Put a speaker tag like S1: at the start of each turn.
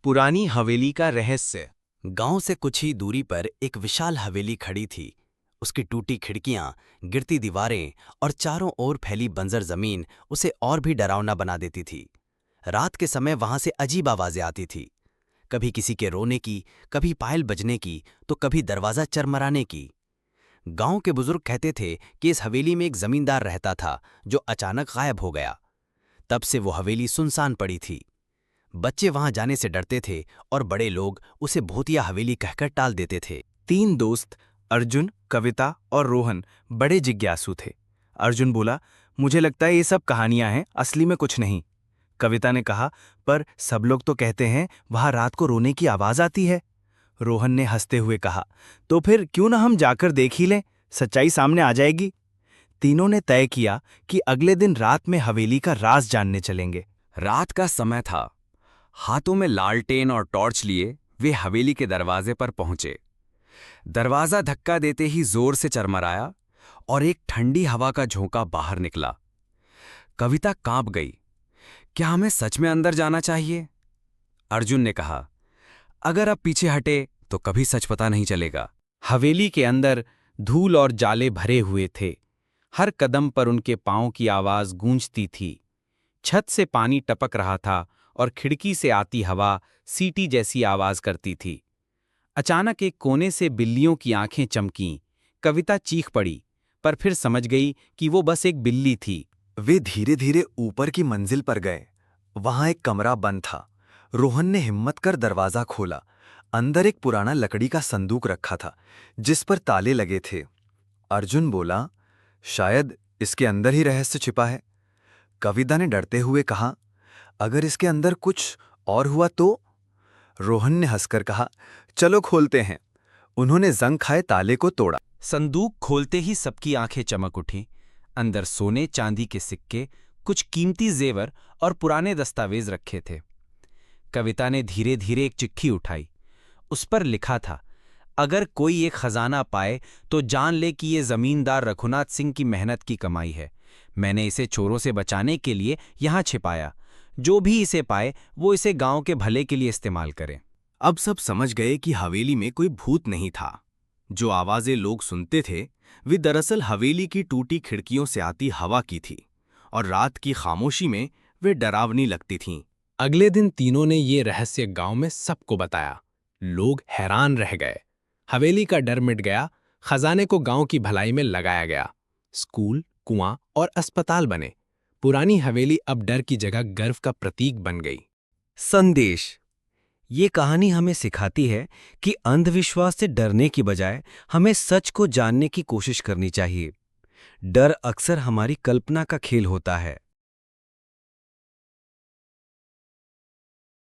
S1: पुरानी हवेली का रहस्य।
S2: गांव से कुछ ही दूरी पर एक विशाल हवेली खड़ी थी। उसकी टूटी खिड़कियां, गिरती दीवारें और चारों ओर फैली बंजर जमीन उसे और भी डरावना बना देती थी। रात के समय वहां से अजीब आवाजें आती थी, कभी किसी के रोने की, कभी पायल बजने की, तो कभी दरवाजा चरमराने की। गांव के बुजुर्ग कहते थे कि इस हवेली में एक जमींदार रहता था जो अचानक गायब हो गया। तब से वो हवेली सुनसान पड़ी थी। बच्चे वहां जाने से डरते थे और बड़े लोग उसे भूतिया हवेली कहकर टाल देते थे।
S1: 3 दोस्त अर्जुन, कविता और रोहन बड़े जिज्ञासु थे। अर्जुन बोला, मुझे लगता है ये सब कहानियां हैं, असली में कुछ नहीं। कविता ने कहा, पर सब लोग तो कहते हैं वहां रात को रोने की आवाज आती है। रोहन ने हंसते हुए कहा, तो फिर क्यों ना हम जाकर देख ही लें, सच्चाई सामने आ जाएगी। तीनों ने तय किया कि अगले दिन रात में हवेली का राज जानने चलेंगे।
S3: रात का समय था। हाथों में लालटेन और टॉर्च लिए वे हवेली के दरवाजे पर पहुंचे। दरवाजा धक्का देते ही जोर से चरमराया और एक ठंडी हवा का झोंका बाहर निकला। कविता कांप गई। क्या हमें सच में अंदर जाना चाहिए? अर्जुन ने कहा, अगर अब पीछे हटे तो कभी सच पता नहीं चलेगा।
S1: हवेली के अंदर धूल और जाले भरे हुए थे। हर कदम पर उनके पांव की आवाज गूंजती थी। छत से पानी टपक रहा था और खिड़की से आती हवा सीटी जैसी आवाज करती थी। अचानक एक कोने से बिल्लियों की आंखें चमकीं। कविता चीख पड़ी, पर फिर समझ गई कि वो बस एक बिल्ली थी।
S4: वे धीरे धीरे ऊपर की मंजिल पर गए। वहां एक कमरा बंद था। रोहन ने हिम्मत कर दरवाजा खोला। अंदर एक पुराना लकड़ी का संदूक रखा था जिस पर ताले लगे थे। अर्जुन बोला, शायद इसके अंदर ही रहस्य छिपा है। कविता ने डरते हुए कहा, अगर इसके अंदर कुछ और हुआ तो? रोहन ने हंसकर कहा, चलो खोलते हैं। उन्होंने जंग खाए ताले को तोड़ा।
S1: संदूक खोलते ही सबकी आंखें चमक उठीं। अंदर सोने चांदी के सिक्के, कुछ कीमती जेवर और पुराने दस्तावेज रखे थे। कविता ने धीरे धीरे एक चिट्ठी उठाई। उस पर लिखा था, अगर कोई ये खजाना पाए तो जान ले कि ये जमींदार रघुनाथ सिंह की मेहनत की कमाई है। मैंने इसे चोरों से बचाने के लिए यहां छिपाया। जो भी इसे पाए वो इसे गांव के भले के लिए इस्तेमाल करे।
S5: अब सब समझ गए कि हवेली में कोई भूत नहीं था। जो आवाजें लोग सुनते थे वे दरअसल हवेली की टूटी खिड़कियों से आती हवा की थी, और रात की खामोशी में वे डरावनी लगती थीं।
S6: अगले दिन तीनों ने ये रहस्य गांव में सबको बताया। लोग हैरान रह गए। हवेली का डर मिट गया। खजाने को गांव की भलाई में लगाया गया। स्कूल, कुआं और अस्पताल बने। पुरानी हवेली अब डर की जगह गर्व का प्रतीक बन गई।
S2: संदेश। ये कहानी हमें सिखाती है कि अंधविश्वास से डरने की बजाय हमें सच को जानने की कोशिश करनी चाहिए। डर अक्सर हमारी कल्पना का खेल होता है।